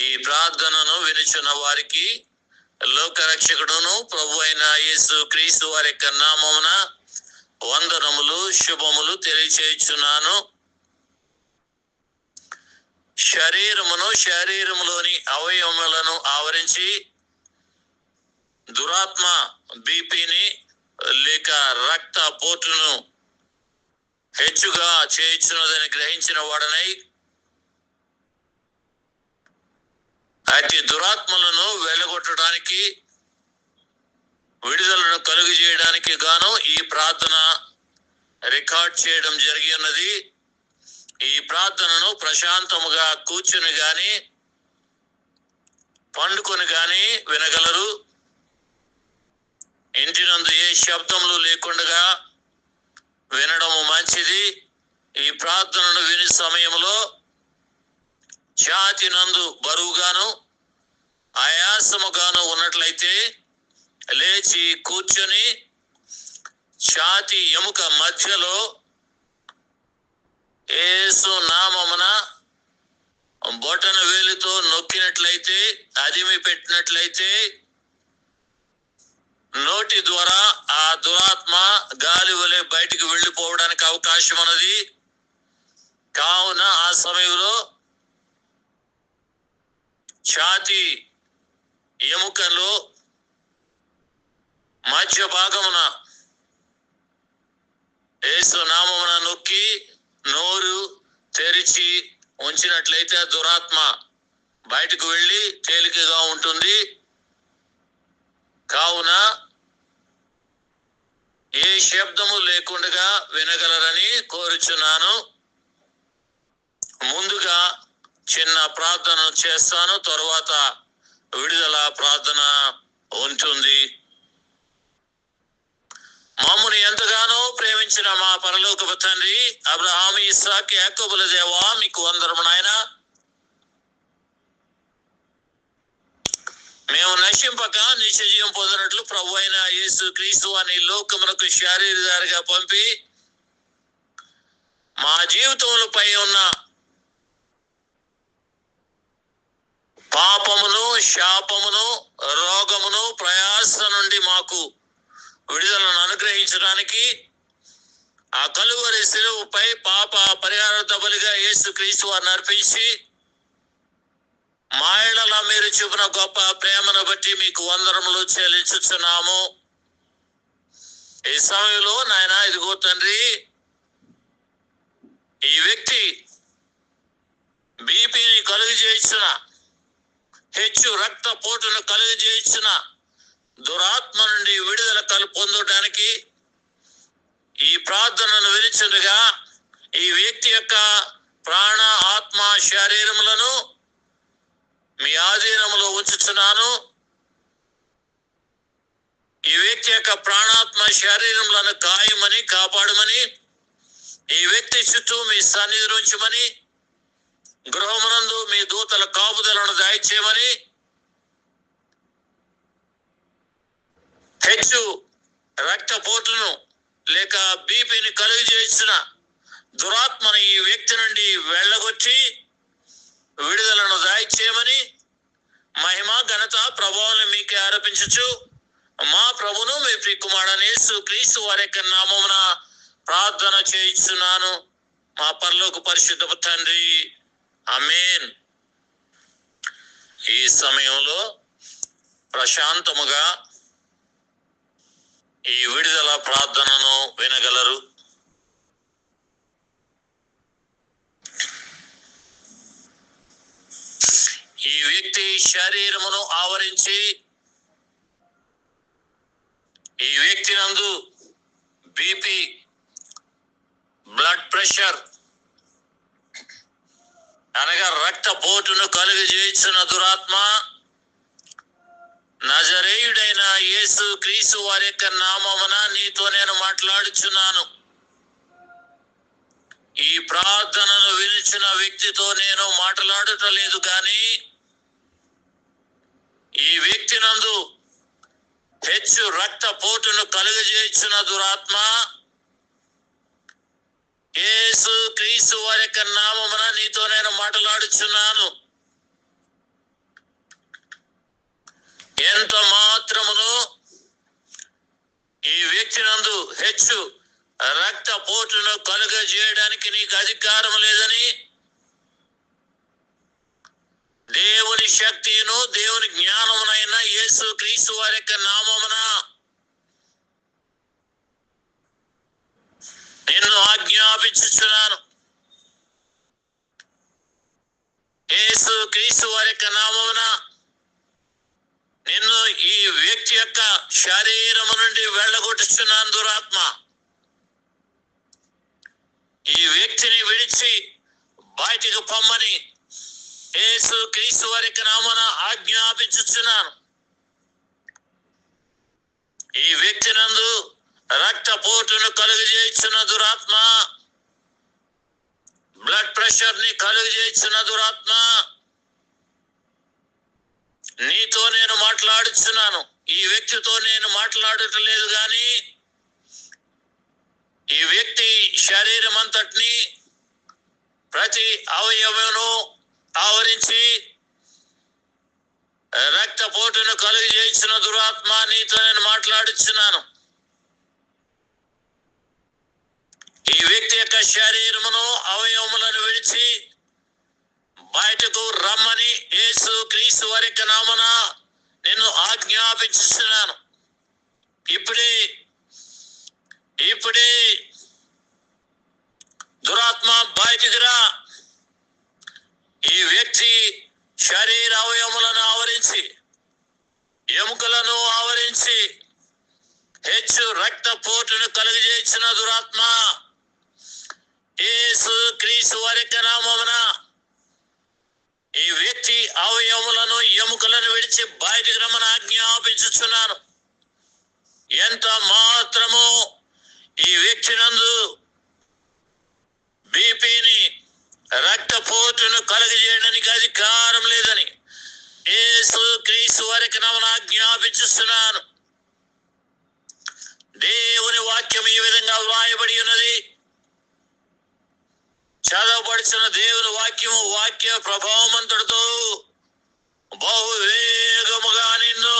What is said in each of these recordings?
ఈ ప్రార్థనను వినుచున్న వారికి లోకరక్షకుడును ప్రభు అయిన యేసు క్రీస్తు వారి యొక్క నామమున వందనములు శుభములు తెలియచేయుచున్నాను. శరీరములోని అవయవములను ఆవరించి దురాత్మ బీపీని లేక రక్త పోటును హెచ్చుగా చేయుచున్నదని గ్రహించిన వాడనై అతి దురాత్మలను వెళ్ళగొట్టడానికి విడుదలను కలుగు చేయడానికి గాను ఈ ప్రార్థన రికార్డ్ చేయడం జరిగి ఉన్నది. ఈ ప్రార్థనను ప్రశాంతముగా కూర్చుని గాని పండుకొని గాని వినగలరు. ఇంటినందు ఏ శబ్దములు లేకుండా వినడము మంచిది. ఈ ప్రార్థనను విని సమయంలో ఛాతి నందు బరువుగాను ఆయాసముగాను ఉన్నట్లయితే లేచి కూర్చొని ఛాతి ఎముక మధ్యలో యేసు నామమున బొటన వేలితో నొక్కినట్లయితే, అదిమి పెట్టినట్లయితే నోటి ద్వారా ఆ దురాత్మ గాలి వలె బయటికి వెళ్ళిపోవడానికి అవకాశం ఉన్నది. కావున ఆ సమయంలో ఛాతి ఎముకలో మధ్య భాగమున యేసు నామమున నొక్కి నోరు తెరిచి ఉంచినట్లయితే దురాత్మ బయటకు వెళ్ళి తేలికగా ఉంటుంది. కావున ఏ శబ్దము లేకుండా వినగలరని కోరుచున్నాను. ముందుగా చిన్న ప్రార్థన చేస్తాను, తరువాత విడుదల ప్రార్థన ఉంటుంది. మమ్ముని ఎంతగానో ప్రేమించిన మా పరలోకపు తండ్రి, అబ్రహాము ఇస్సాకు యాకోబుల దేవా, మీకు వందనము నాయనా. మేము నశింపక నిత్యజీవం పొందినట్లు ప్రభు అయిన యేసు క్రీస్తు అని లోకమునకు శారీరధారిగా పంపి మా జీవితములపై ఉన్న పాపమును, శాపమును, రోగమును, ప్రయాస నుండి మాకు విడుదలను అనుగ్రహించడానికి ఆ కలువరి శిలువపై పాప పరిహారార్థ బలిగా యేసు క్రీస్తు వారిని అర్పించి మా యెడల మీరు చూపిన గొప్ప ప్రేమను బట్టి మీకు వందనములు చెల్లించుచున్నాము. ఈ సమయంలో నాయన, ఇదిగో తండ్రి, ఈ వ్యక్తి బీపీని కలుగు చేయించిన, హెచ్చు రక్త పోటును కలుగు చేయించిన దురాత్మ నుండి విడుదల పొందడానికి ఈ ప్రార్థనను వినిచుండగా ఈ వ్యక్తి యొక్క ప్రాణ, ఆత్మ, శరీరములను మీ ఆధీనములో ఉంచుచున్నాను. ఈ వ్యక్తి యొక్క ప్రాణాత్మ శరీరములను కాయమని, కాపాడమని, ఈ వ్యక్తి చుట్టూ మీ సన్నిధి ఉంచమని, గృహమునందు మీ దూతల కాపుదలను దాయిచేయమని, హెచ్చు రక్తపోటును లేక బీపీని కలుగు చేసిన దురాత్మను ఈ వ్యక్తి నుండి వెళ్ళగొట్టి విడుదలను దాయిచేయమని, మహిమ, ఘనత, ప్రభావాలను మీకే ఆరోపించచ్చు మా ప్రభును మీ ప్రియకుమారుడైన యేసు క్రీస్తు వారి యొక్క నామమున ప్రార్థన చేయిస్తున్నాను, మా పరలోక పరిశుద్ధ తండ్రి. ఆమేన్. ఈ సమయంలో ప్రశాంతముగా ఈ విడుదల ప్రార్థనను వినగలరు. ఈ వ్యక్తి శరీరమును ఆవరించి ఈ వ్యక్తి నందు బీపీ, బ్లడ్ ప్రెషర్ అనగా రక్త పోటును కలుగు చేయించిన దురాత్మ నజరేయుడైన యేసు క్రీస్తు వారి యొక్క నామమున నీతో నేను మాట్లాడుచున్నాను. ఈ ప్రార్థనను వినిచిన వ్యక్తితో నేను మాట్లాడటలేదు కానీ ఈ వ్యక్తి నందు హెచ్చు రక్త పోటును కలుగజేయించిన దురాత్మ యేసు క్రీస్తు వారి యొక్క నామమున నీతో నేను మాట్లాడుచున్నాను. ఎంత మాత్రమును ఈ వ్యక్తి నందు హెచ్చు రక్తపోటును కలుగజేయడానికి నీకు అధికారం లేదని దేవుని శక్తిను దేవుని జ్ఞానమునైన యేసు క్రీస్తు వారి యొక్క నామమున నిన్ను ఆజ్ఞాపించుచున్నాను. యేసు క్రీస్తు వారి యొక్క నామమున నిన్ను ఈ వ్యక్తి యొక్క శరీరము నుండి వెళ్ళగొట్టుచున్నాను. దురాత్మ ఈ వ్యక్తిని విడిచి బయటికి పొమ్మని యేసు క్రీస్తు వారి యొక్క నామమున ఆజ్ఞాపించుచున్నాను. ఈ వ్యక్తి నందు రక్తపోటును కలుగజేయుచున్న దురాత్మ, బ్లడ్ ప్రెషర్ ని కలుగజేయుచున్న దురాత్మ, నీతో నేను మాట్లాడుచున్నాను. ఈ వ్యక్తితో నేను మాట్లాడటం లేదు గాని ఈ వ్యక్తి శరీరం అంతటిని ప్రతి అవయవమును ఆవరించి రక్తపోటును కలుగజేయుచున్న దురాత్మ, నీతో నేను మాట్లాడుచున్నాను. ఈ వ్యక్తి యొక్క శరీరమును అవయవములను విడిచి బయటకు రమ్మని యేసు క్రీస్తు వారి యొక్క నామమున నిన్ను ఆజ్ఞాపించుచున్నాను. ఇప్పుడే దురాత్మ బయటికి రా. ఈ వ్యక్తి శరీర అవయవములను ఆవరించి ఎముకలను ఆవరించి హెచ్చు రక్తపోటును కలుగజేసిన దురాత్మ, యేసు క్రీస్తు వారి యొక్క నామమున ఈ వ్యక్తి అవయవములను ఎముకలను విడిచి బయటికి రమ్మని ఆజ్ఞాపించుచున్నాను. ఎంత మాత్రము ఈ వ్యక్తి నందు బీపీని రక్తపోటును కలుగజేయడానికి అధికారం లేదని యేసు క్రీస్తు వారి యొక్క నామమున ఆజ్ఞాపించుచున్నాను. దేవుని వాక్యం ఈ విధంగా వ్రాయబడి ఉన్నది. చదవబడిన దేవుని వాక్య ప్రభావమంతటితో బహువేగముగా నిన్ను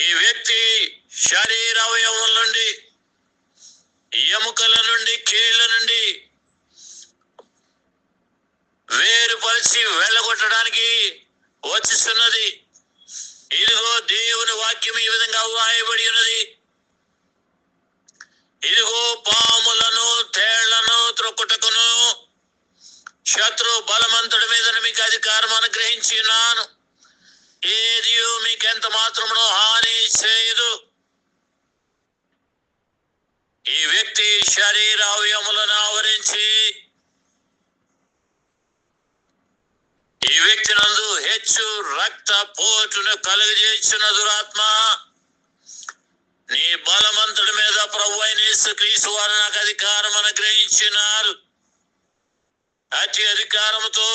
ఈ వ్యక్తి శరీర అవయవం నుండి, ఎముకల నుండి, కీళ్ల నుండి వేరుపరిచి వెళ్ళగొట్టడానికి వచ్చిస్తున్నది. ఇదిగో దేవుని వాక్యం ఈ విధంగా వ్రాయబడి ఉన్నది. ఇదిగో పాములను తేళ్లను త్రొక్కుటకును శత్రు బలమంతుడి మీద మీకు అధికారం అనుగ్రహించి ఉన్నాను. ఏది మీకెంత మాత్రమునో హాని చేయదు. ఈ వ్యక్తి శరీర అవయములను ఆవరించి ఈ వ్యక్తి నందు హెచ్చు రక్తపోటును కలుగజేసిన దురాత్మ, నీ బలవంతుడి మీద ప్రభువైన యేసుక్రీస్తు వారు నాకు అధికారం అనుగ్రహించినారు. అతి అధికారముతో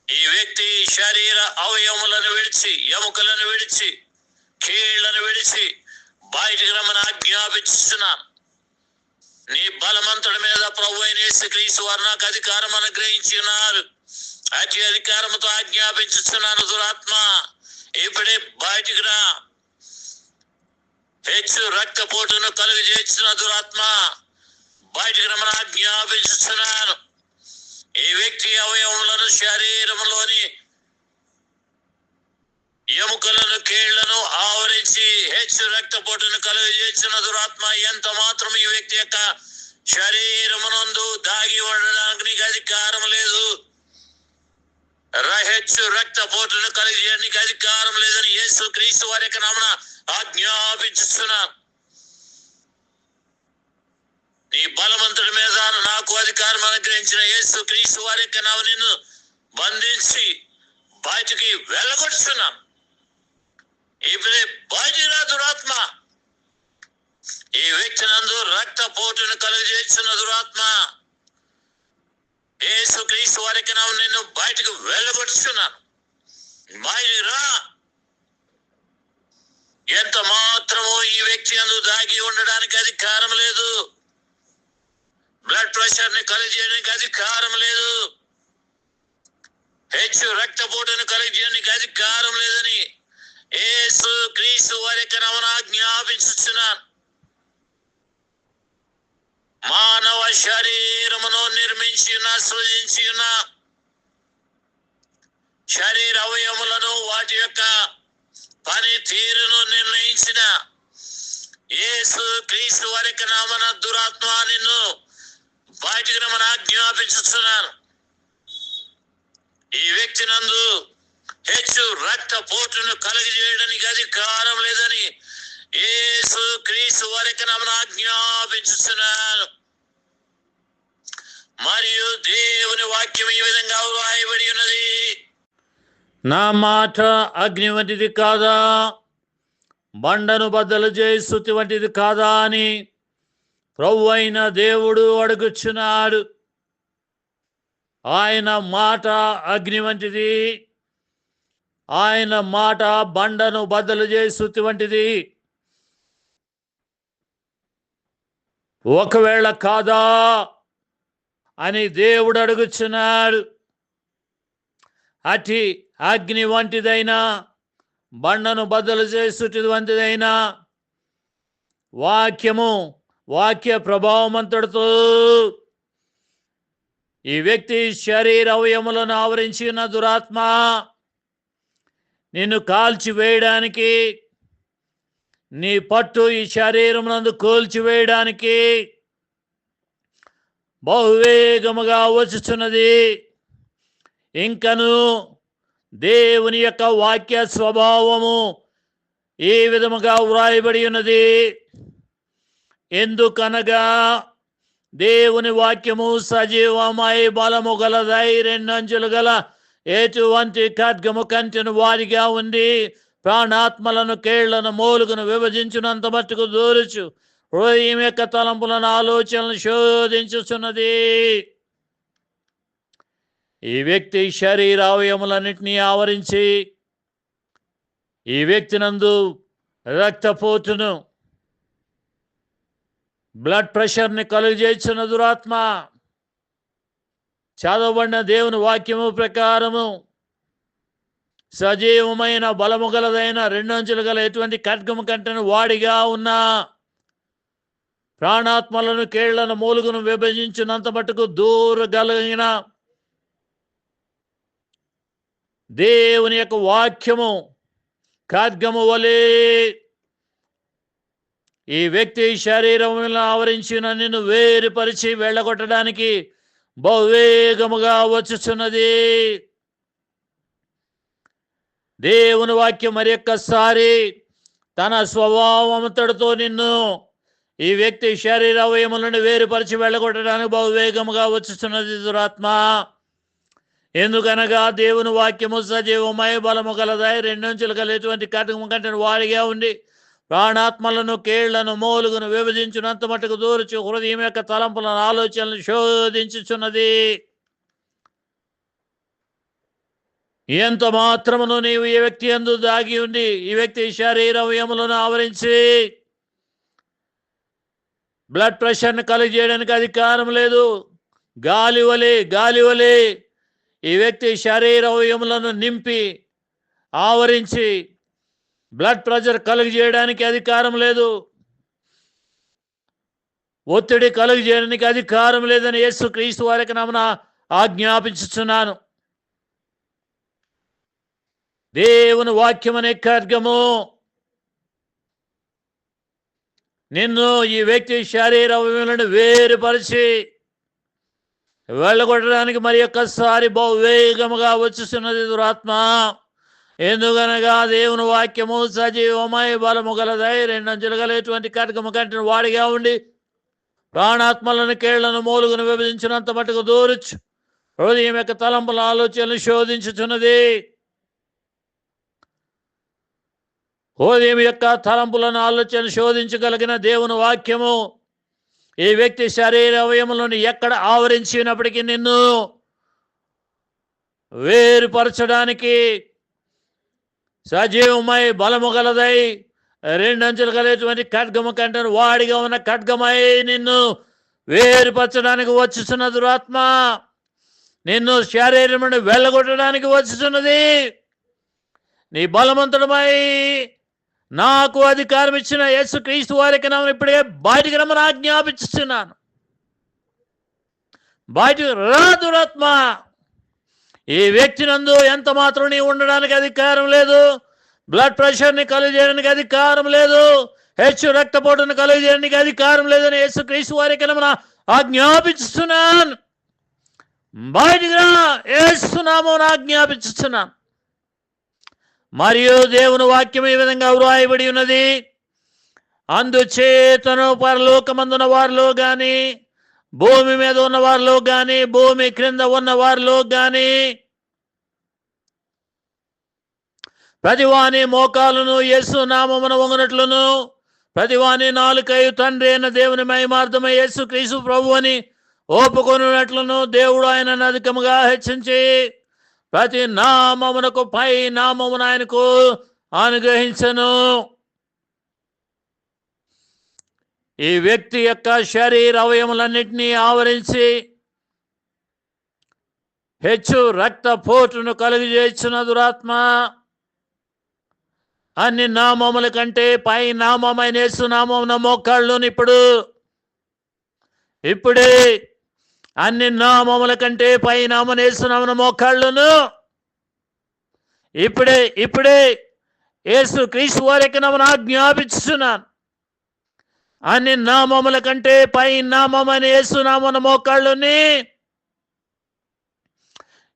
ఈ వ్యక్తి శరీర అవయవములను విడిచి, ఎముకలను విడిచి, కీళ్లను విడిచి బయటికి రమ్మని ఆజ్ఞాపించుచున్నాను. నీ బలవంతుడి మీద ప్రభువైన యేసుక్రీస్తు వారు నాకు అధికారం అనుగ్రహించినారు. అతి అధికారముతో ఆజ్ఞాపించుచున్నాను. దురాత్మ ఇప్పుడే బయటికి రా. హెచ్చు రక్తపోటును కలుగజేసిన దురాత్మ బయటికి రమ్మని ఆజ్ఞాపించుచున్నాను. ఈ వ్యక్తి అవయవములను, శరీరంలోని ఎముకలను, కీళ్లను ఆవరించి హెచ్చు రక్తపోటును కలుగజేసిన దురాత్మ, ఎంత మాత్రం ఈ వ్యక్తి యొక్క శరీరమునందు దాగి ఉండడానికి నీకు అధికారం లేదు. హెచ్చు రక్తపోటును కలిగజేయడానికి అధికారం లేదని యేసు క్రీస్తు వారి యొక్క నామమున ఆజ్ఞాపించుచున్నాను. నీ బలవంతుడి మీద నాకు అధికారం అనుగ్రహించిన యేసు క్రీస్తు వారి యొక్క నామమున నిన్ను బంధించి బయటికి వెళ్ళగొట్టుచున్నాను. ఇప్పుడే బయటికి రా దురాత్మ. ఈ వ్యక్తి నందు రక్తపోటును కలుగజేసిన దురాత్మ, యేసు క్రీస్తు వారి యొక్క నామమున నిన్ను బయటకు వెళ్ళగొట్టుచున్నాను. బయటికి రా. ఎంత మాత్రము ఈ వ్యక్తి యందు దాగి ఉండడానికి అధికారం లేదు. బ్లడ్ ప్రెషర్ ని కలుగజేయడానికి అధికారం లేదు. హెచ్చు రక్తపోటును కలిగించడానికి అధికారం లేదని యేసు క్రీస్తు వారి యొక్క నామమున ఆజ్ఞాపించుచున్నాను. మానవ శరీరమును నిర్మించి ఉన్న, సృజించి ఉన్న శరీర అవయములను వాటి యొక్క పని తీరును నిర్ణయించిన యేసు క్రీస్తు వారి యొక్క నామమున దురాత్మ నిన్ను బయటికి రమ్మని ఆజ్ఞాపించుచున్నాను. ఈ వ్యక్తి నందు హెచ్చు రక్తపోటును కలిగజేయడానికి అధికారం లేదని యేసు క్రీస్తు వారి యొక్క నామమున ఆజ్ఞాపించుచున్నాను. మరియు దేవుని వాక్యం ఈ విధంగా వ్రాయబడి ఉన్నది, నా మాట అగ్ని వంటిది కాదా, బండను బద్దలు చేయి స్తుతి వంటిది కాదా అని ప్రభువు అయిన దేవుడు అడుగుచున్నాడు. ఆయన మాట అగ్ని వంటిది, ఆయన మాట బండను బద్దలు చేయి స్తుతి వంటిది. ఒకవేళ కాదా అని దేవుడు అడుగుచున్నాడు. అతి అగ్ని వంటిదైనా, బండను బద్దలు చేస్తుటి వంటిదైనా వాక్య ప్రభావమంతటితో ఈ వ్యక్తి శరీర అవయములను ఆవరించి ఉన్న దురాత్మ నిన్ను కాల్చివేయడానికి, నీ పట్టు ఈ శరీరం నందు కూల్చివేయడానికి బహువేగముగా వచ్చుచున్నది. ఇంకను దేవుని యొక్క వాక్య స్వభావము ఈ విధముగా వ్రాయబడి ఉన్నది. ఎందుకనగా దేవుని వాక్యము సజీవమై బలము గలదై, రెండంచులు గల ఎటువంటి ఖడ్గము కంటెను వారిగా ఉండి ప్రాణాత్మలను, కేళ్లను, మూలుగును విభజించినంత మట్టుకు దూరుచు హృదయం యొక్క తలంపులను, ఆలోచనలను శోధించుచున్నది. ఈ వ్యక్తి శరీరావయములన్నింటినీ ఆవరించి ఈ వ్యక్తి నందు రక్తపోటును, బ్లడ్ ప్రెషర్ని కలుగజేస్తున్న దురాత్మ చదవబడిన దేవుని వాక్యము ప్రకారము సజీవమైన బలము గలదైన, రెండంచులు గల ఎటువంటి ఖడ్గము కంటెను వాడిగా ఉన్న ప్రాణాత్మలను, కేళ్లను, మూలుగును విభజించినంత మట్టుకు దూరగలిగిన దేవుని యొక్క వాక్యము ఖడ్గము వలె ఈ వ్యక్తి శరీరములను ఆవరించిన నిన్ను వేరుపరిచి వెళ్ళగొట్టడానికి బహువేగముగా వచ్చుచున్నది. దేవుని వాక్యం మరి ఒక్కసారి తన స్వభావముతో నిన్ను ఈ వ్యక్తి శరీర అవయములను వేరుపరిచి వెళ్ళగొట్టడానికి బహువేగముగా వచ్చుచున్నది దురాత్మ. ఎందుకనగా దేవుని వాక్యము సజీవమై బలము గలదై, రెండంచులు గల ఎటువంటి ఖడ్గము కంటెను వారిగా ఉండి ప్రాణాత్మలను, కేళ్లను, మూలుగును విభజించినంత మట్టుకు దూరచు హృదయం యొక్క తలంపులను, ఆలోచనలను శోధించుచున్నది. ఎంత మాత్రమును నీవు ఈ వ్యక్తి యందు దాగి ఉండి ఈ వ్యక్తి శరీర అవయములను ఆవరించి బ్లడ్ ప్రెషర్ని కలిగజేయడానికి అధికారం లేదు. గాలి వలె ఈ వ్యక్తి శరీర అవయములను నింపి ఆవరించి బ్లడ్ ప్రెషర్ కలుగజేయడానికి అధికారం లేదు. ఒత్తిడి కలుగజేయడానికి అధికారం లేదని యేసు క్రీస్తు వారికి నామమున ఆజ్ఞాపించుచున్నాను. దేవుని వాక్యమనే ఖడ్గము నిన్ను ఈ వ్యక్తి శరీర అవయములను వేరుపరిచి వెళ్ళగొట్టడానికి మరి ఒక్కసారి బహువేగముగా వచ్చుతున్నది దురాత్మ. ఎందుకనగా దేవుని వాక్యము సజీవమై బలము గలదై, రెండంచులు గల ఎటువంటి ఖడ్గము కంటెను వాడిగా ఉండి ప్రాణాత్మలను, కేళ్లను, మూలుగును విభజించినంత మట్టుకు దూరచు హృదయం యొక్క తలంపుల, ఆలోచనలు శోధించుచున్నది. హృదయం యొక్క తలంపులను, ఆలోచనలు శోధించగలిగిన దేవుని వాక్యము ఈ వ్యక్తి శరీర అవయములను ఎక్కడ ఆవరించినప్పటికీ నిన్ను వేరుపరచడానికి సజీవమై బలము గలదై, రెండంచులు కలిగేటువంటి ఖడ్గము కంటెను వాడిగా ఉన్న ఖడ్గమై నిన్ను వేరుపరచడానికి వచ్చుతున్న దురాత్మ. నిన్ను శరీరమును వెళ్ళగొట్టడానికి వచ్చుచున్నది. నీ బలవంతుడమై నాకు అధికారం ఇచ్చిన యేసుక్రీస్తు వారికి నామమున ఇప్పుడే బయటికి రమ్మని ఆజ్ఞాపించుచున్నాను. బయటికి రా దురాత్మ. ఈ వ్యక్తి నందు ఎంత మాత్రం నీ ఉండడానికి అధికారం లేదు. బ్లడ్ ప్రెషర్ని కలుగజేయడానికి అధికారం లేదు. హెచ్చు రక్తపోటును కలుగజేయడానికి అధికారం లేదని యేసుక్రీస్తు వారికి నామమున ఆజ్ఞాపించుచున్నాను. బయటికి రా, యేసు నామమున ఆజ్ఞాపించుచున్నాను. మరియు దేవుని వాక్యం ఈ విధంగా వ్రాయబడి ఉన్నది. అందుచేతను పరలోకమందున వారిలో గాని, భూమి మీద ఉన్న వారిలో గాని, భూమి క్రింద ఉన్న వారిలో గాని ప్రతివాని మోకాలను యేసు నామమున వంగునట్లును, ప్రతివాని నాలుకయు తండ్రి అయిన దేవుని మహిమార్థమై యేసు క్రీస్తు ప్రభు అని ఒప్పుకొనున్నట్లును దేవుడు ఆయనను అధికముగా హెచ్చించి ప్రతి నామమునకు పై నామమును ఆయనకు అనుగ్రహించను. ఈ వ్యక్తి యొక్క శరీర అవయములన్నింటినీ ఆవరించి హెచ్చు రక్తపోటును కలుగజేయుచున్న దురాత్మ, అన్ని నామముల కంటే పై నామమైన యేసు నామమున మోకాళ్ళును ఇప్పుడే అన్ని నామముల కంటే పై నామమున యేసు నామమున మోకాళ్ళును ఇప్పుడే యేసు క్రీస్తు వారికి నామమున ఆజ్ఞాపించుచున్నాను. అన్ని నామముల కంటే పై నామమైన యేసు నామమున మోకాళ్ళుని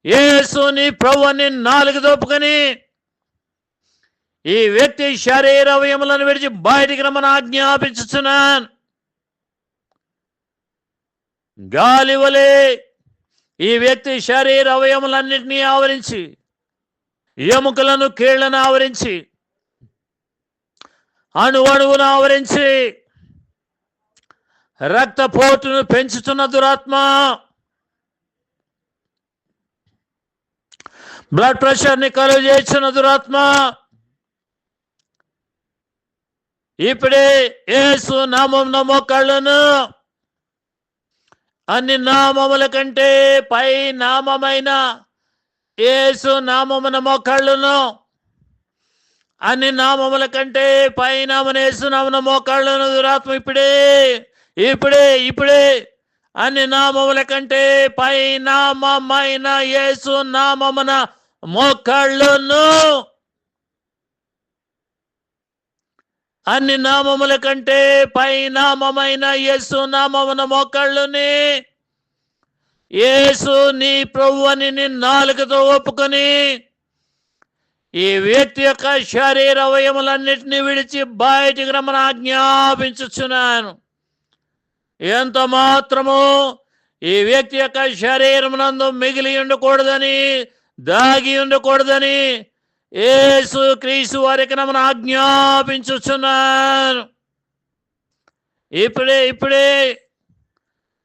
యేసుని ప్రభువుని నాలుగు దోపుకొని ఈ వ్యక్తి శరీర అవయములను విడిచి బయటికి రమ్మని ఆజ్ఞాపించుచున్నాను. గాలి వలె ఈ వ్యక్తి శరీర అవయములన్నింటినీ ఆవరించి, ఎముకలను కీళ్లను ఆవరించి, అణువణువును ఆవరించి రక్తపోటును పెంచుతున్న దురాత్మ, బ్లడ్ ప్రెషర్ని కలుగజేస్తున్న దురాత్మ, ఇప్పుడే యేసు నామమున మోకాళ్ళను అన్ని నామముల కంటే పై నామమైన యేసు నామమున మోకాళ్ళను, అన్ని నామముల కంటే పై నామమున యేసు నామమున మోకాళ్ళను దురాత్మ ఇప్పుడే అన్ని నామముల కంటే పై నామమైన యేసు నామమున మోకాళ్ళను, అన్ని నామముల కంటే పై నామమైన యేసు నామమున మోకాళ్ళుని యేసు నీ ప్రభువని నీ నాలుకతో ఒప్పుకొని ఈ వ్యక్తి యొక్క శరీర అవయములన్నిటినీ విడిచి బయటికి రమ్మని ఆజ్ఞాపించుచున్నాను. ఎంత మాత్రము ఈ వ్యక్తి యొక్క శరీరమునందు మిగిలి ఉండకూడదని, దాగి ఉండకూడదని యేసు క్రీస్తు వారికి నామమున ఆజ్ఞాపించుచున్నాను. ఇప్పుడే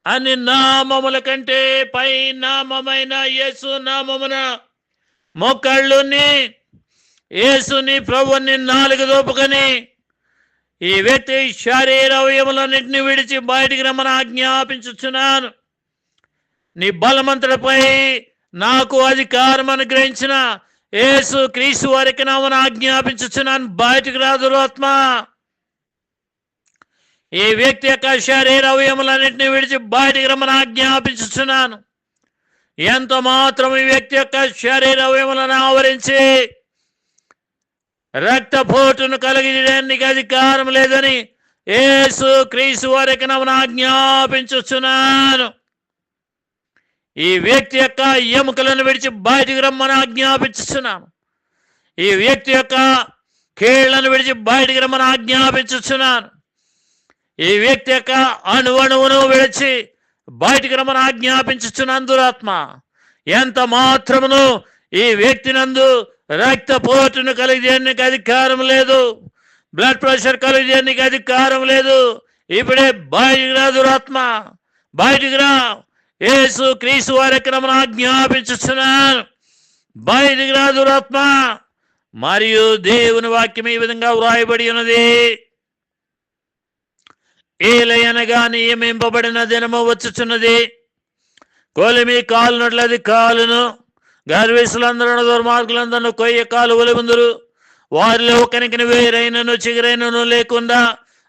అన్ని నామముల కంటే పై నామమైన యేసు నామమున మోకాళ్ళుని యేసుని ప్రభువుని నాలుగు దోపుకొని ఈ వ్యక్తి శరీర అవయములన్నింటినీ విడిచి బయటికి రమ్మని ఆజ్ఞాపించుచున్నాను. నీ బలమంతుడిపై నాకు అధికారం అనుగ్రహించిన యేసు క్రీస్తు వారికి నామమున ఆజ్ఞాపించుచున్నాను. బయటికి రాదు ఆత్మ. ఈ వ్యక్తి యొక్క శరీర అవయములన్నింటినీ విడిచి బయటికి రమ్మని ఆజ్ఞాపించుచున్నాను. ఎంత మాత్రం ఈ వ్యక్తి యొక్క శరీర అవయములను ఆవరించి రక్తపోటును కలిగించడానికి అధికారం లేదని యేసు క్రీస్తు వారికి నామమున ఆజ్ఞాపించుచున్నాను. ఈ వ్యక్తి యొక్క ఎముకలను విడిచి బయటికి రమ్మని ఆజ్ఞాపించుచున్నాను. ఈ వ్యక్తి యొక్క కీళ్లను విడిచి బయటికి రమ్మని ఆజ్ఞాపించుచున్నాను. ఈ వ్యక్తి యొక్క అణువణువును విడిచి బయటికి రమ్మని ఆజ్ఞాపించుచున్నాను. దురాత్మ, ఎంత మాత్రమును ఈ వ్యక్తి నందు రక్తపోటును కలిగజేయడానికి అధికారం లేదు, బ్లడ్ ప్రెషర్ కలిగజేయడానికి అధికారం లేదు. ఇప్పుడే బయటికి రా దురాత్మ, బయటికి రా. యేసు క్రీస్తు వారికి నామమున ఆజ్ఞాపించుచున్నాను. బయటికి రా దురాత్మ. మరియు దేవుని వాక్యం ఈ విధంగా వ్రాయబడి ఉన్నది. ఏలయనగా నియమింపబడిన దినము వచ్చుచున్నది, కొలిమి కాలునట్లు అది కాలును. గర్విష్ఠులందరూ దుర్మార్గులందరూ కొయ్య కాలువలు ముందురు. వారిలో ఒకనికి వేరైనను చిగురైనను లేకుండా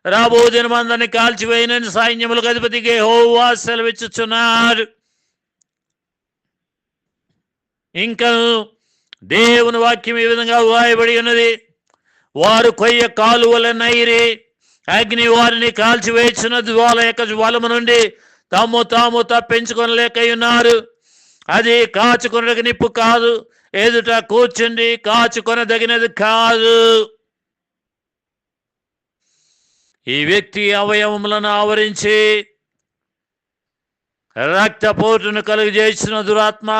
రాబో దినమందరిని కాల్చివేయనని సైన్యములకు అధిపతికి యెహోవా సెలవిచ్చుచున్నాడు. ఇంకా దేవుని వాక్యం ఈ విధంగా వాయబడి ఉన్నది. వారు కొయ్య కాలువల నైరి అగ్ని వారిని కాల్చివేసిన జ్వాల యొక్క జ్వాలము నుండి తాము తప్పించుకొనలేక ఉన్నారు. అది కాచుకొనదగిన నిప్పు కాదు, ఎదుట కూర్చుండి కాచుకొనదగినది కాదు. ఈ వ్యక్తి అవయవములను ఆవరించి రక్తపోటును కలుగజేసిన దురాత్మ,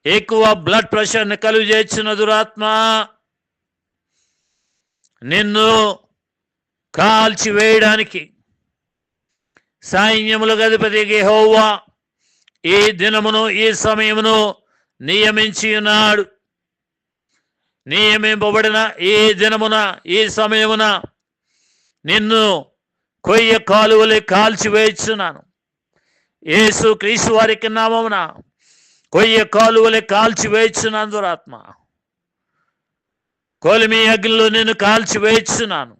ఎక్కువ బ్లడ్ ప్రెషర్ని కలుగజేసిన దురాత్మ నిన్ను కాల్చి వేయడానికి సైన్యములకు అధిపతికి యెహోవా ఈ దినమును ఈ సమయమును నియమించి ఉన్నాడు. నియమింపబడిన ఈ దినమున ఈ సమయమున నిన్ను కొయ్య కాలువలే కాల్చివేస్తున్నాను. యేసు క్రీస్తు వారికి నామమున కొయ్య కాలువలే కాల్చివేస్తున్నాను దురాత్మ. కొలిమి అగ్నిలో నేను కాల్చివేస్తున్నాను.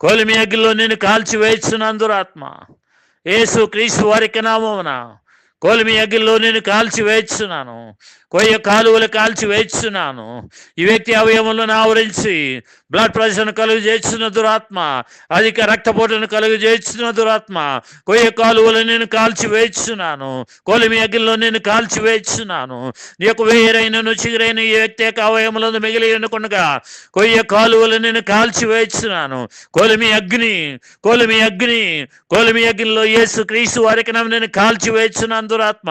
కొలిమి అగ్నిలో నేను కాల్చివేస్తున్నాను దురాత్మ. యేసు క్రీస్తు వారికి నామమున కొలిమి అగ్నిలో నేను కాల్చివేస్తున్నాను. కొయ్య కాలువలు కాల్చివేస్తున్నాను. ఈ వ్యక్తి అవయవములను ఆవరించి బ్లడ్ ప్రెషర్ను కలుగు చేస్తున్న దురాత్మ, అధిక రక్తపోటును కలుగు చేస్తున్న దురాత్మ, కొయ్య కాలువలు నేను కాల్చివేస్తున్నాను. కొలిమి అగ్నిలో నేను కాల్చివేస్తున్నాను. నీకు వేరైనను చిగురైన ఈ వ్యక్తి యొక్క అవయములను మిగిలి ఉండకుండా కొయ్య కాలువలు నేను కాల్చివేస్తున్నాను. కొలిమి అగ్ని, కొలిమి అగ్ని, కొలిమి అగ్నిలో యేసు క్రీస్తు వారికి నేను కాల్చివేస్తున్నాను దురాత్మ.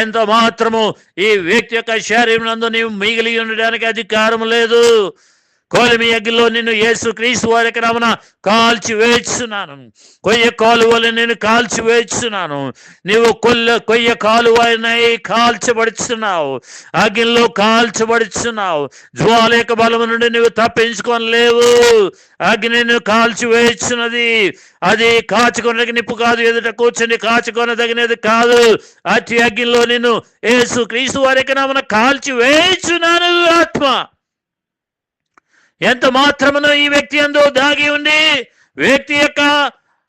ఎంత మాత్రము ఈ వ్యక్తి యొక్క శరీరం నందు నీవు మిగిలి ఉండడానికి అధికారం లేదు. కొలిమి అగ్నిలో నిన్ను యేసు క్రీస్తు వారికి నామమున కాల్చివేస్తున్నాను. కొయ్య కాలువలు నేను కాల్చివేస్తున్నాను. నీవు కొయ్య కాలువనై కాల్చబడుచున్నావు. అగ్నిలో కాల్చబడుచున్నావు. జ్వాల యొక్క బలము నుండి నువ్వు తప్పించుకోలేవు. అగ్ని నిన్ను కాల్చివేస్తున్నది. అది కాచుకొనదగిన నిప్పు కాదు, ఎదుట కూర్చొని కాచుకొనదగినది కాదు. అతి అగ్నిలో నిన్ను యేసు క్రీస్తు వారికి నామమున కాల్చివేస్తున్నాను ఆత్మ. ఎంత మాత్రమును ఈ వ్యక్తి యందు దాగి ఉండి వ్యక్తి యొక్క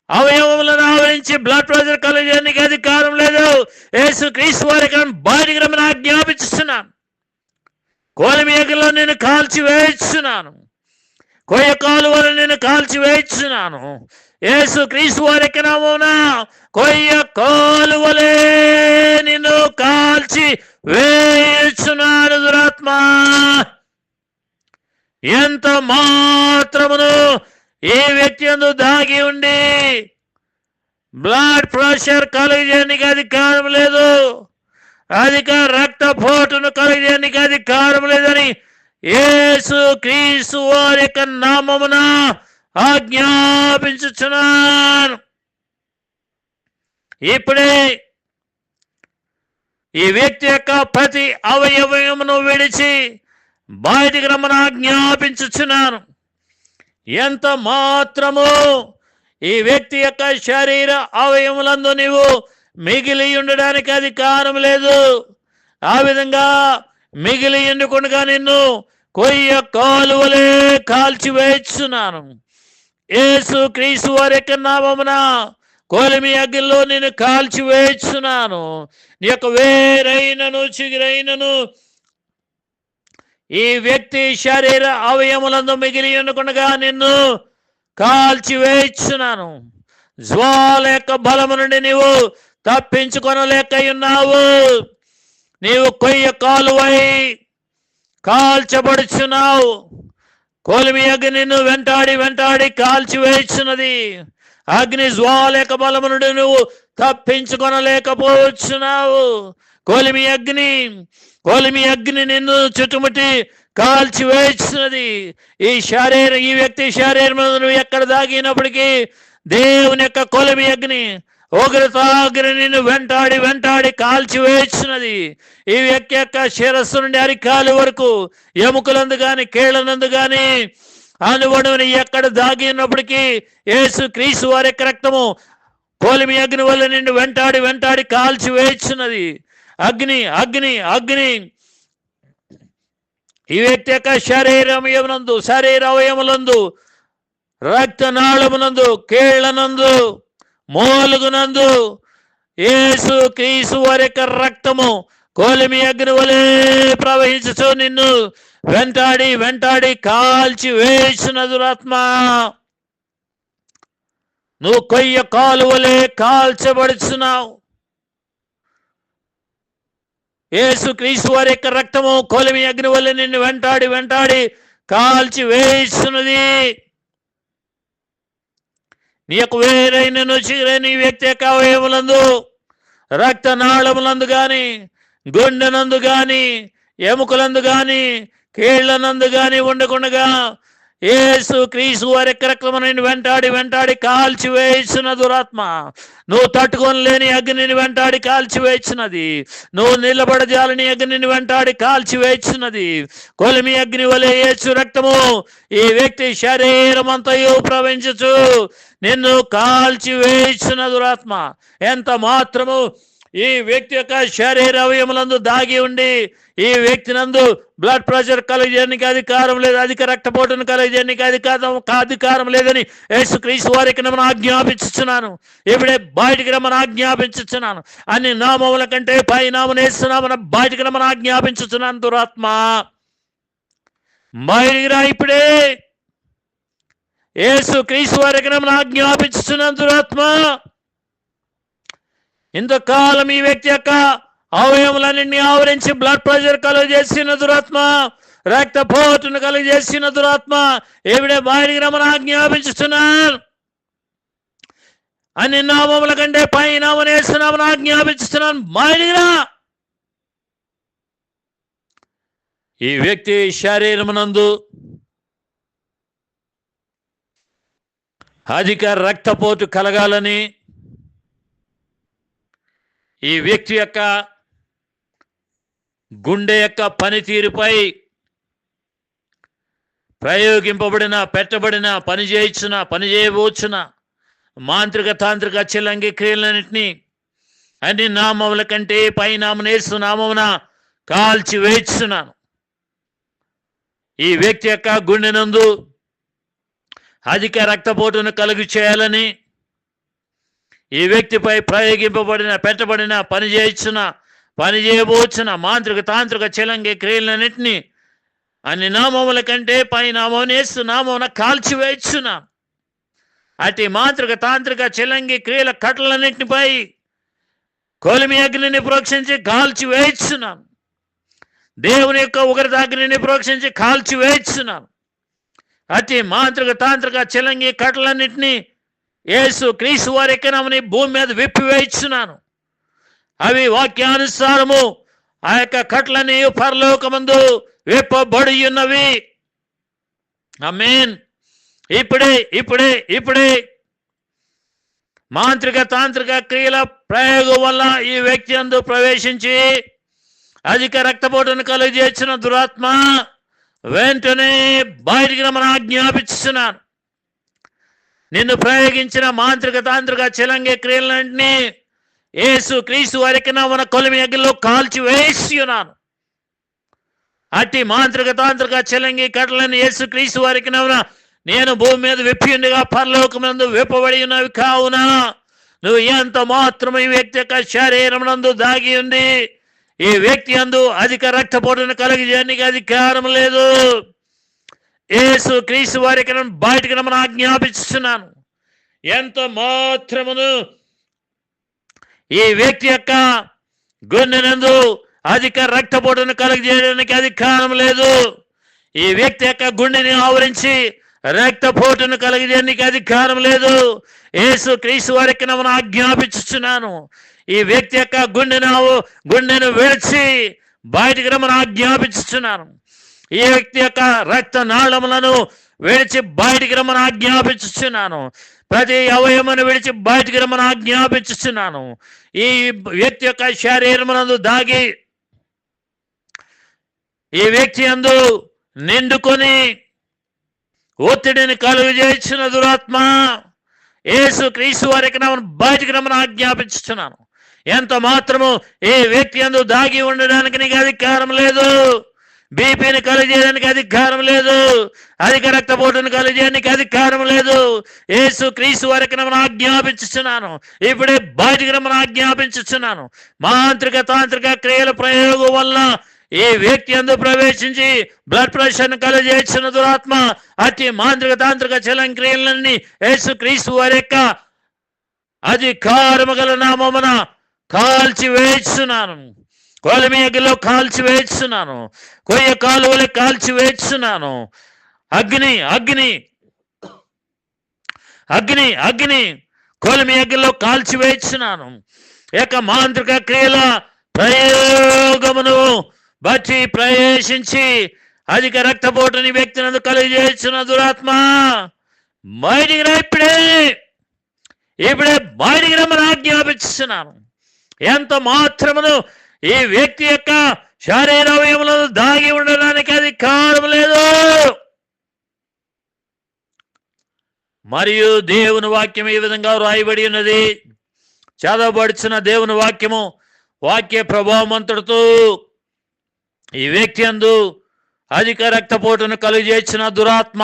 అవయవములను ఆవరించి బ్లడ్ ప్రెషర్ కలుగజేయడానికి అధికారం లేదు. యేసు క్రీస్తు వారికి బయటికి రమ్మని ఆజ్ఞాపించుతున్నాను. కొలిమి అగ్నిలో నేను కాల్చివేస్తున్నాను. కొయ్య కాలువలను నేను కాల్చివేస్తున్నాను. యేసు క్రీస్తు వారికి నామమున కొయ్య కాలువలే నిన్ను కాల్చి వేస్తున్నాను దురాత్మ. ఎంత మాత్రమును ఈ వ్యక్తి యందు దాగి ఉండి బ్లడ్ ప్రెషర్ కలుగజేయడానికి అధికారం లేదు, అధిక రక్తపోటును కలుగజేయడానికి అధికారం లేదని యేసు క్రీస్తు వారి యొక్క నామమున ఆజ్ఞాపించుచున్నాను. ఇప్పుడే ఈ వ్యక్తి యొక్క ప్రతి అవయవమును విడిచి బయటికి రమ్మని ఆజ్ఞాపించుచున్నాను. ఎంత మాత్రము ఈ వ్యక్తి యొక్క శరీర అవయములందు నీవు మిగిలి ఉండడానికి అధికారం లేదు. ఆ విధంగా మిగిలి ఎండుకొనగా నిన్ను కొయ్య కాలువలే కాల్చివేస్తున్నాను. యేసు క్రీస్తు వారి యొక్క నామమున కొలిమి అగ్నిలో నేను కాల్చివేస్తున్నాను. నీ యొక్క వేరైనను చిగురైనను ఈ వ్యక్తి శరీర అవయములందు మిగిలి ఉండకుండా నిన్ను కాల్చివేస్తున్నాను. జ్వాల యొక్క బలము నుండి నీవు తప్పించుకొనలేక ఉన్నావు. నీవు కొయ్య కాలువై కాల్చబడుచున్నావు. కొలిమి అగ్ని నిన్ను వెంటాడి కాల్చివేస్తున్నది. అగ్ని జ్వాల యొక్క బలము నుండి నువ్వు తప్పించుకొనలేకపోవచ్చున్నావు. కొలిమి అగ్ని నిన్ను చుట్టుముట్టి కాల్చివేస్తున్నది. ఈ వ్యక్తి శరీరం నువ్వు ఎక్కడ దాగినప్పటికీ దేవుని యొక్క కొలిమి అగ్ని ఉగ్రతాగ్ని నిన్ను వెంటాడి కాల్చివేస్తున్నది. ఈ వ్యక్తి యొక్క శిరస్సు నుండి అరికాలు వరకు ఎముకలందు కానీ కేళ్లనందు కానీ అనువనుని ఎక్కడ దాగి ఉన్నప్పటికీ యేసు క్రీస్తు వారి యొక్క రక్తము కోలిమి అగ్ని వల్ల నిన్ను వెంటాడి వెంటాడి కాల్చి వేయుచున్నది. అగ్ని అగ్ని అగ్ని ఈ వ్యక్తి యొక్క శరీర అవయములందు, రక్తనాళమునందు, కీళ్లనందు, మోలుగునందు యేసు క్రీస్తు వారి యొక్క రక్తము కోలిమి అగ్ని వలె ప్రవహించుచు నిన్ను వెంటాడి వెంటాడి కాల్చి వేసిన దురాత్మ, నువ్వు కొయ్య కాలు వలె కాల్చబడుచున్నావు. యేసు క్రీస్తు వారి యొక్క రక్తము కొలిమి అగ్ని వల్ల నిన్ను వెంటాడి వెంటాడి కాల్చి వేస్తున్నది. నీ యొక్క వేరైన నీ వ్యక్తి యొక్క అవయములందు, రక్తనాళములందు గాని, గుండెనందు గాని, ఎముకలందు గాని, కీళ్లనందు గాని ఉండకుండగా యేసు క్రీస్తు వారి యొక్క రక్తము నిన్ను వెంటాడి వెంటాడి కాల్చి వేసిన దురాత్మ, నువ్వు తట్టుకొని లేని అగ్నిని వెంటాడి కాల్చి వేసినది. నువ్వు నిలబడజాలని అగ్నిని వెంటాడి కాల్చి వేసినది. కొలిమి అగ్ని వలె యేసు రక్తము ఈ వ్యక్తి శరీరం అంతయు ప్రవహించుచు నిన్ను కాల్చి వేసిన దురాత్మ, ఎంత మాత్రము ఈ వ్యక్తి యొక్క శరీర అవయములందు దాగి ఉండి ఈ వ్యక్తి నందు బ్లడ్ ప్రెషర్ కలిగేయడానికి అధికారం లేదు, అధిక రక్తపోటును కలిగేయడానికి అధికారం లేదని యేసుక్రీస్తు వారికి మనం ఆజ్ఞాపించుచున్నాను. ఇప్పుడే బయటికి రమ్మని ఆజ్ఞాపించుచున్నాను. అన్ని నామముల కంటే పై నామం వేస్తున్నామని బయటికి రమ్మని ఆజ్ఞాపించుచున్నాను. దురాత్మ బయటికి రా ఇప్పుడే. యేసుక్రీస్తు వారికి మనం ఆజ్ఞాపించుచున్నాను. దురాత్మ ఇంతకాలం ఈ వ్యక్తి యొక్క అవయములన్నింటినీ ఆవరించి బ్లడ్ ప్రెషర్ కలుగజేసిన దురాత్మ, రక్తపోటును కలుగజేసిన దురాత్మ ఏవిడే బయటికి రమ్మని ఆజ్ఞాపించుతున్నాను. అన్ని నామముల కంటే పై నామం వేస్తున్నామని ఆజ్ఞాపించుతున్నాను. బయటికి రా. ఈ వ్యక్తి శరీరమునందు అధిక రక్తపోటు కలగాలని ఈ వ్యక్తి యొక్క గుండె యొక్క పనితీరుపై ప్రయోగింపబడిన, పెట్టబడిన, పనిచేయవచ్చున మాంత్రిక తాంత్రిక చిల్లంగి క్రియలన్నింటినీ అన్ని నామముల కంటే పై నామనేసు నామమున కాల్చి వేస్తున్నాను. ఈ వ్యక్తి యొక్క గుండెనందు అధిక రక్తపోటును కలుగు చేయాలని ఈ వ్యక్తిపై ప్రయోగింపబడిన, పెట్టబడిన, పనిచేయవచ్చున మాంత్రిక తాంత్రిక చిలంగి క్రియలన్నింటినీ అన్ని నామముల కంటే పై నామనేసు నామమున కాల్చివేయుచున్నా. అటు మాంత్రిక తాంత్రిక చిలంగి క్రియల కట్టలన్నింటిపై కొలిమి అగ్నిని ప్రోక్షించి కాల్చివేయుచున్నాను. దేవుని యొక్క ఉగ్రతాగ్నిని ప్రోక్షించి కాల్చివేయుచున్నాను. అటు మాంత్రిక తాంత్రిక చిలంగి కట్టలన్నింటినీ యేసు క్రీస్తు వారి నామమున భూమి మీద విప్పివేయుచున్నాను. అవి వాక్యానుసారము ఆ యొక్క కట్లని పరలోకమందు విప్పబడి ఉన్నవి. ఆమేన్. ఇప్పుడే ఇప్పుడే ఇప్పుడే మాంత్రిక తాంత్రిక క్రియల ప్రయోగం వల్ల ఈ వ్యక్తి అందు ప్రవేశించి అధిక రక్తపోటును కలుగజేసిన దురాత్మ వెంటనే బయటికి రమ్మని ఆజ్ఞాపించుచున్నాను. నిన్ను ప్రయోగించిన మాంత్రిక తాంత్రిక చిలంగి క్రియలన్నింటినీ యేసు క్రీస్తు వారికి నామమున కొలిమి అగ్నిలో కాల్చి వేస్తున్నాను. అట్టి మాంత్రిక తాంత్రిక చిలంగి కట్టలను యేసు క్రీస్తు వారికి నామమున నేను భూమి మీద విప్పి ఉండగా పరలోకమునందు విప్పబడి ఉన్నవి కావున నువ్వు ఎంత మాత్రం ఈ వ్యక్తి యొక్క శరీరం నందు దాగి ఉంది ఈ వ్యక్తి అందు అధిక రక్తపోటును కలిగజేయడానికి అధికారం లేదు. యేసు క్రీస్తు వారికి బయటికి రమ్మని ఆజ్ఞాపించుతున్నాను. ఎంత మాత్రమును ఈ వ్యక్తి యొక్క గుండెనందు అధిక రక్తపోటును కలుగజేయడానికి అధికారం లేదు. ఈ వ్యక్తి యొక్క గుండెని ఆవరించి రక్తపోటును కలుగజేయడానికి అధికారం లేదు. యేసు క్రీస్తు వారికి నేను ఆజ్ఞాపించుచున్నాను. ఈ వ్యక్తి యొక్క గుండెను విడిచి బయటికి రమ్మని ఆజ్ఞాపించుచున్నాను. ఈ వ్యక్తి యొక్క రక్త నాళములను విడిచి బయటికి రమ్మని ఆజ్ఞాపించుచున్నాను. ప్రతి అవయమును విడిచి బయటికి రమ్మని ఆజ్ఞాపించుచున్నాను. ఈ వ్యక్తి యొక్క శరీరమునందు దాగి ఈ వ్యక్తి అందు నిండుకొని ఒత్తిడిని కలుగజేసిన దురాత్మ యేసు క్రీస్తు వారికి బయటికి రమ్మని ఆజ్ఞాపించుతున్నాను. ఎంత మాత్రము ఏ వ్యక్తి యందు దాగి ఉండడానికి నీకు అధికారం లేదు. బీపీని కలిగేయడానికి అధికారం లేదు. అధిక రక్తపోటును కలిగేయడానికి అధికారం లేదు. యేసు క్రీస్తు వారికి ఆజ్ఞాపించుచున్నాను. ఇప్పుడే బయటికి రమ్మని ఆజ్ఞాపించుచున్నాను. మాంత్రిక తాంత్రిక క్రియల ప్రయోగం వల్ల ఈ వ్యక్తి యందు ప్రవేశించి బ్లడ్ ప్రెషర్ను కలిగేసిన దురాత్మ అతి మాంత్రిక తాంత్రిక చలం క్రియలన్నీ యేసు క్రీస్తు వారి యొక్క అధికారము గల నామమున కాల్చి వేస్తున్నాను. కొలిమి అగ్గిలో కాల్చి వేస్తున్నాను. కొయ్య కాలువలు కాల్చి వేస్తున్నాను. అగ్ని అగ్ని అగ్ని అగ్ని కొలిమి అగ్గిలో కాల్చి వేస్తున్నాను. యొక్క మాంత్రిక క్రియల ప్రయోగమును బట్టి ప్రవేశించి అధిక రక్తపోటుని వ్యక్తినందు కలిగజేస్తున్న దురాత్మ బయటికి రా. ఇప్పుడే బయటికి రమ్మని ఆజ్ఞాపిస్తున్నాను. ఎంత మాత్రమును ఈ వ్యక్తి యొక్క శారీరవయములను దాగి ఉండడానికి అధికారం లేదు. మరియు దేవుని వాక్యం ఈ విధంగా రాయబడి ఉన్నది. చదవబడుచున్న దేవుని వాక్యము వాక్య ప్రభావమంతుడుతూ ఈ వ్యక్తి యందు అధిక రక్తపోటును కలుగజేసిన దురాత్మ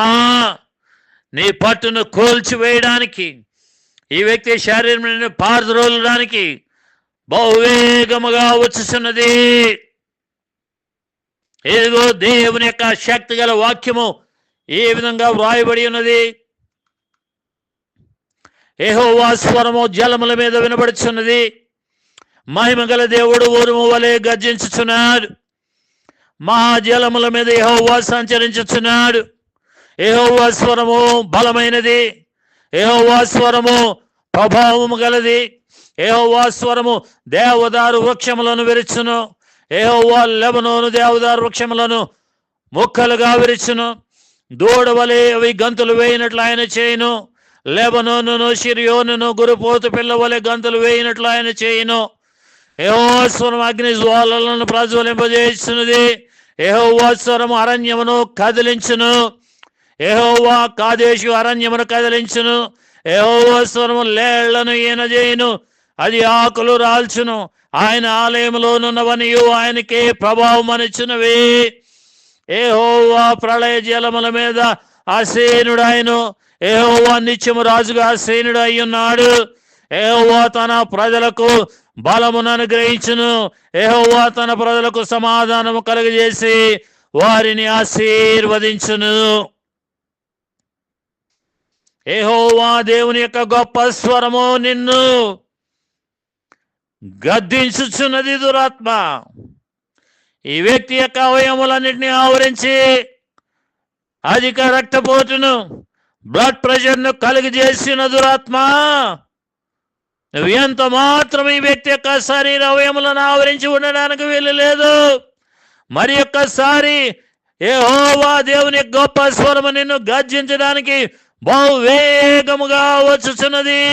నీ పట్టును కోల్చివేయడానికి, ఈ వ్యక్తి శరీరం పారద్రోలడానికి బహువేగముగా వచ్చుచున్నది. ఇదిగో దేవుని యొక్క శక్తి గల వాక్యము ఈ విధంగా వ్రాయబడి ఉన్నది. యెహోవా స్వరము జలముల మీద వినబడుచున్నది. మహిమగల దేవుడు ఉరుము వలె గర్జించుచున్నాడు. మహాజలముల మీద యెహోవా సంచరించుచున్నాడు. యెహోవా స్వరము బలమైనది. యెహోవా స్వరము ప్రభావము గలది. యెహోవా స్వరము దేవదారు వృక్షములను విరుచును. యెహోవా లెబనోను దేవదారు వృక్షములను ముక్కలుగా విరుచును. దూడవలే అవి గంతులు వేయినట్లు ఆయన చేయును. లెబనోనును సిరియోనును గురుపోతు పిల్లవలే గంతులు వేయినట్లు ఆయన చేయును. యెహోవా స్వరం అగ్ని జ్వాలలను ప్రజ్వలింపజేస్తున్నది. యెహోవా స్వరము అరణ్యమును కదిలించును. యెహోవా కాదేశు అరణ్యమును కదిలించును. యెహోవా స్వరము లేళ్లను ఈనజేయును. అది ఆకులు రాల్చును. ఆయన ఆలయములోనున్నవనియు ఆయనకే ప్రభావం అనిచున్నవి. యెహోవా ప్రళయ జలముల మీద ఆసీనుడాయను. యెహోవా నిత్యము రాజుగా ఆసీనుడు అయ్యున్నాడు. యెహోవా తన ప్రజలకు బలమును అనుగ్రహించును. యెహోవా తన ప్రజలకు సమాధానము కలుగజేసి వారిని ఆశీర్వదించును. యెహోవా దేవుని యొక్క గొప్ప స్వరము నిన్ను గద్దించుచున్నది. దురాత్మ ఈ వ్యక్తి యొక్క అవయములన్నింటినీ ఆవరించి అధిక రక్తపోటును బ్లడ్ ప్రెషర్ను కలిగజేసిన దురాత్మ నువ్వు ఎంత మాత్రం ఈ వ్యక్తి యొక్క శరీర అవయములను ఆవరించి ఉండడానికి వీలు లేదు. మరి ఒక్కసారి యెహోవా దేవుని గొప్ప స్వరము నిన్ను గర్జించడానికి బహువేగముగా వచ్చుచున్నది.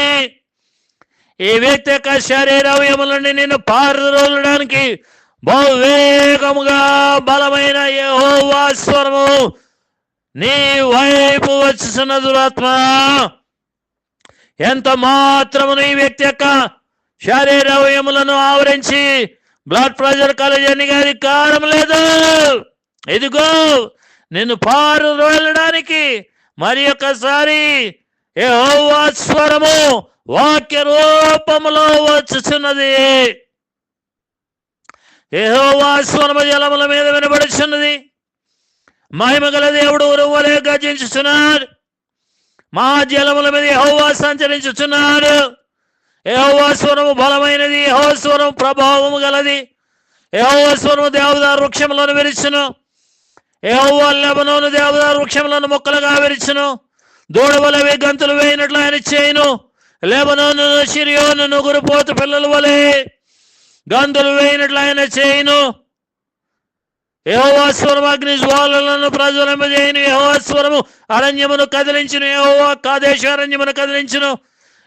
ఈ వ్యక్తి యొక్క శరీర అవయములని నిన్ను పారద్రోలడానికి బహువేగముగా బలమైన యెహోవా స్వరము నీ వైపు వచ్చుచున్న దురాత్మ ఎంత మాత్రము ఈ వ్యక్తి యొక్క శరీర అవయములను ఆవరించి బ్లడ్ ప్రెషర్ కలగడానికి అధికారం లేదు. ఇదిగో నిన్ను పారద్రోలడానికి మరి ఒకసారి యెహోవా స్వరము వాక్య రూపములో వచ్చుచున్నది. యెహోవా స్వరము జలముల మీద వినబడుచున్నది. మహిమగల దేవుడు ఉరువలే గర్జించుచున్నాడు. మహాజలముల మీద యెహోవా సంచరించుచున్నాడు. యెహోవా స్వరము బలమైనది. యెహోవా స్వరము ప్రభావము గలది. యెహోవా స్వరము దేవదారు వృక్షములను విరుచును. యెహోవా లెబనోను దేవదారు వృక్షములను మొక్కలుగా విరుచును. దూడవలవి గంతులు వేయినట్లు ఆయన చేయును. లెబనోను సిరియోను గురుపోతు పిల్లల వలె గంతులు వేయినట్లు ఆయన చేయును. యెహోవా స్వరము అగ్ని జ్వాలలను ప్రజ్వలింపజేయును. యెహోవా స్వరము అరణ్యమును కదిలించును. యెహోవా కాదేశు అరణ్యమును కదిలించును.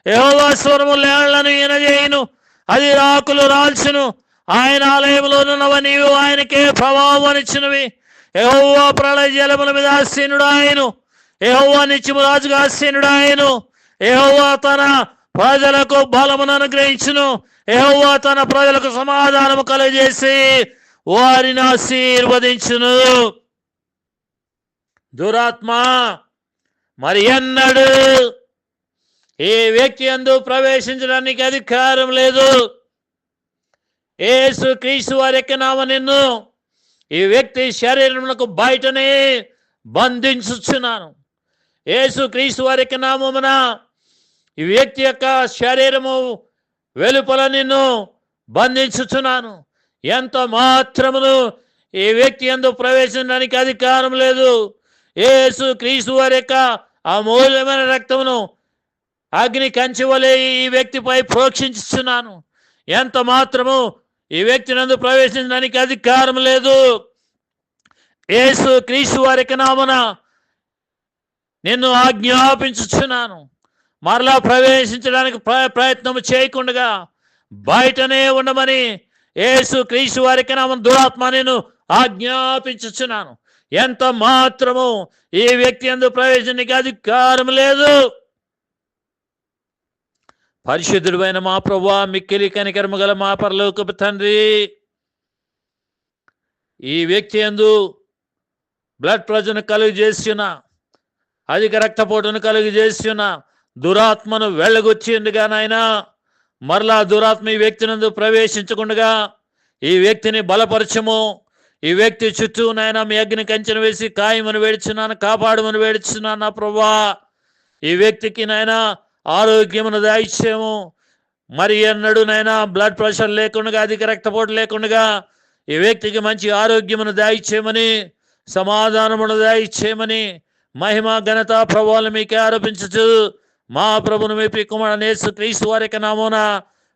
యెహోవా స్వరము లేళ్లను ఈనజేయును. అది ఆకులు రాల్చును. ఆయన ఆలయములోనున్నవన్నీ ఆయనకే ప్రభావం అనిచ్చినవి. యెహోవా ప్రళయ జలముల మీద ఆసీనుడు ఆయను. యెహోవా నిత్యము రాజుగా ఆసీనుడు ఆయను. యెహోవా తన ప్రజలకు బలమును అనుగ్రహించును. యెహోవా తన ప్రజలకు సమాధానము కలుగజేసి వారిని ఆశీర్వదించును. దురాత్మ మరి ఎన్నడూ ఈ వ్యక్తి యందు ప్రవేశించడానికి అధికారం లేదు. యేసు క్రీస్తు వారి యొక్క నామమున నిన్ను ఈ వ్యక్తి శరీరమునకు బయటనే బంధించుచున్నాను. యేసు క్రీస్తు వారి యొక్క నామమున ఈ వ్యక్తి యొక్క శరీరము వెలుపల నిన్ను బంధించుచున్నాను. ఎంత మాత్రమును ఈ వ్యక్తి యందు ప్రవేశించడానికి అధికారం లేదు. యేసు క్రీస్తు వారి యొక్క అమూల్యమైన రక్తమును అగ్ని కంచె వలె ఈ వ్యక్తిపై ప్రోక్షించుచున్నాను. ఎంత మాత్రము ఈ వ్యక్తి నందు ప్రవేశించడానికి అధికారం లేదు. యేసు క్రీస్తు వారి యొక్క నామమున నిన్ను ఆజ్ఞాపించుచున్నాను. మరలా ప్రవేశించడానికి ప్రయత్నం చేయకుండా బయటనే ఉండమని యేసు క్రీస్తు వారి యొక్క నామమున దురాత్మ నేను ఆజ్ఞాపించుచున్నాను. ఎంత మాత్రము ఈ వ్యక్తి యందు ప్రవేశించడానికి అధికారం లేదు. పరిశుద్ధుడైన మా ప్రభువా, మిక్కిలి కనికరము గల మా పరలోకపు తండ్రి, ఈ వ్యక్తి యందు బ్లడ్ ప్రెషర్ను కలుగు చేస్తున్న, అధిక రక్తపోటును కలుగు చేస్తున్న దురాత్మను వెళ్ళగొచ్చిందిగా నాయన, మరలా దురాత్మ ఈ వ్యక్తి నందు ప్రవేశించకుండా ఈ వ్యక్తిని బలపరచము. ఈ వ్యక్తి చుట్టూ నాయన మీ అగ్ని కంచెను వేసి కాయమని వేడుచున్నాను, కాపాడమని వేడుచున్నాను నా ప్రభువా. ఈ వ్యక్తికి నాయన ఆరోగ్యమును దాయిచ్చేము. మరి ఎన్నడూ నైనా బ్లడ్ ప్రెషర్ లేకుండా, అధిక రక్తపోటు లేకుండా ఈ వ్యక్తికి మంచి ఆరోగ్యమును దాయిచ్చేయమని, సమాధానమును దాయిచ్చేయమని మహిమ ఘనత ప్రభువులు మీకే ఆరోపించచ్చు మా ప్రభును మీ కుమారుడు యేసు క్రీస్తు వారి యొక్క నామమున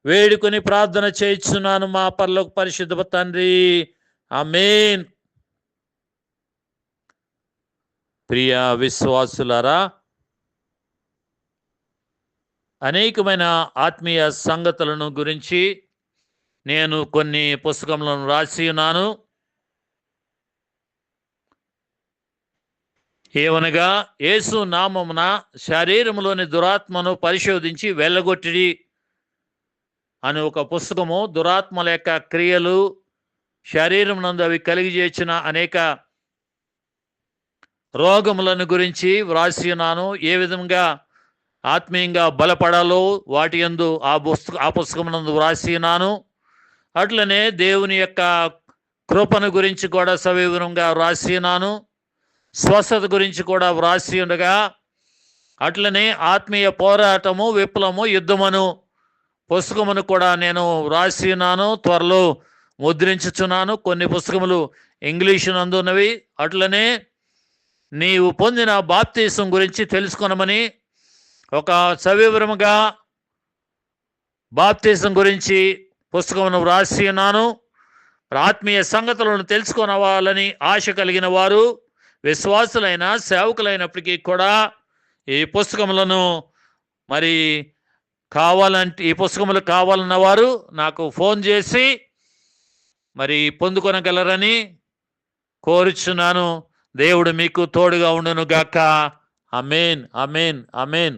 వేడుకొని ప్రార్థన చేయించున్నాను మా పరలోక పరిశుద్ధ తండ్రి, ఆమేన్. ప్రియ విశ్వాసులారా, అనేకమైన ఆత్మీయ సంగతులను గురించి నేను కొన్ని పుస్తకములను రాసి ఉన్నాను. ఏవనగా, యేసు నామమున శరీరములోని దురాత్మను పరిశోధించి వెళ్ళగొట్టిడి అని ఒక పుస్తకము. దురాత్మల యొక్క క్రియలు, శరీరం నందు అవి కలిగిచేసిన అనేక రోగములను గురించి వ్రాసి ఉన్నాను. ఏ విధంగా ఆత్మీయంగా బలపడాలో వాటి యందు ఆ పుస్తకమునందు వ్రాసి ఉన్నాను. అట్లనే దేవుని యొక్క కృపను గురించి కూడా సవివరంగా వ్రాసి ఉన్నాను. స్వస్థత గురించి కూడా వ్రాసి ఉండగా, అట్లనే ఆత్మీయ పోరాటము, విప్లవము, యుద్ధమును పుస్తకమును కూడా నేను వ్రాసి ఉన్నాను. త్వరలో ముద్రించుచున్నాను. కొన్ని పుస్తకములు ఇంగ్లీషు నందున్నవి. అట్లనే నీవు పొందిన బాప్తీసం గురించి తెలుసుకొనమని ఒక సవివరముగా బాప్తీసం గురించి పుస్తకమును వ్రాసి ఉన్నాను. ఆత్మీయ సంగతులను తెలుసుకొనవాలని ఆశ కలిగిన వారు, విశ్వాసులైన సేవకులైనప్పటికీ కూడా ఈ పుస్తకములను మరి ఈ పుస్తకములు కావాలన్న వారు నాకు ఫోన్ చేసి మరి పొందుకొనగలరని కోరుచున్నాను. దేవుడు మీకు తోడుగా ఉండును గాక. ఆమేన్, ఆమేన్, ఆమేన్.